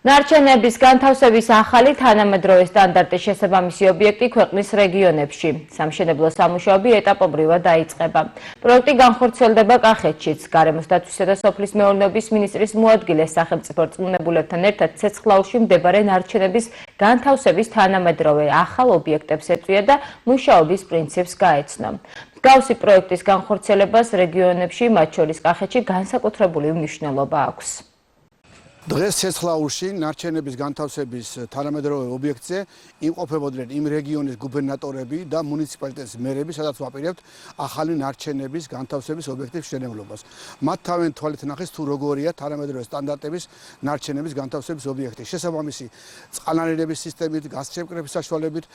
ნარჩენების განთავსების ახალი თანამედროვე სტანდარტის შესაბამისი ობიექტი ქვეყნის რეგიონებში. სამშენებლო სამუშაოები ეტაპობრივად დაიწყება. პროექტი განხორციელდება კახეთშიც. გარემოს დაცვისა და სოფლის მეურნეობის მინისტრის მოადგილე სახელმწიფო რწმუნებულებთან ერთად ცეცხლაურში მდებარე ნარჩენების განთავსების თანამედროვე ახალ ობიექტებს ეწვია და მუშაობის პრინციპს გაეცნო. მსგავსი პროექტის განხორციელებას რეგიონებში, მათ შორის კახეთში, განსაკუთრებული მნიშვნელობა აქვს. დღეს ცეცხლაურში ნარჩენების განთავსების თანამედროვე ობიექტზე იმყოფებოდნენ იმ რეგიონის გუბერნატორები და მუნიციპალიტეტის მერები, სადაც ვაპირებთ ახალი ნარჩენების განთავსების ობიექტის მშენებლობას. მათ თავენ თვალით ნახეს თუ როგორია თანამედროვე სტანდარტების ნარჩენების განთავსების ობიექტი. შესაბამისი წყალანირების სისტემით, გასშემკრების საშუალებით,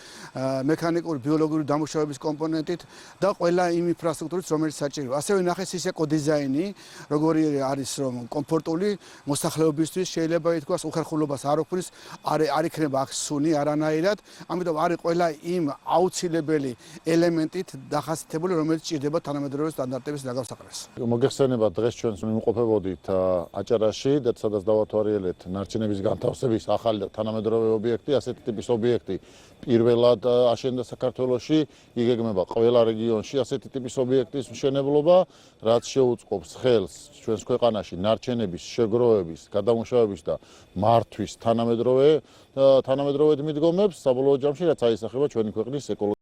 მექანიკური, ბიოლოგიური დამუშავების კომპონენტით და ყველა იმ ინფრასტრუქტურით, რომელიც საჭიროა. ასევე ნახეს ის ეკოდიზაინი, როგორი არის რომ კომფორტული მოსახლეობისთვის შეიძლება ითქვას უხერხულობას არ ოქმნის, არ იქნება აქ სუნი არანაირად, ამიტომ არის ყველა იმ აუცილებელი ელემენტით დახასიათებული, რომელიც ჭირდება თანამედროვე სტანდარტების დაგავსაყრეს. მოგეხსენება დღეს ჩვენ ვიმყოფებოდით აჭარაში, სადაც დავათვალიერეთ ნარჩენების განთავსების ახალი და თანამედროვე ობიექტი, ასეთი ტიპის ობიექტი პირველად აშენდა საქართველოში, იგეგმება ყველა რეგიონში ასეთი ტიპის ობიექტის მშენებლობა, რაც შეუწყობს ხელს ჩვენს ქვეყანაში ნარჩენების შეგროვების, გადამუშავების და მართვის თანამედროვედ მიდგომებს, საბოლოო ჯამში რაც აისახება ჩვენი ქვეყნის ეკოლოგიურ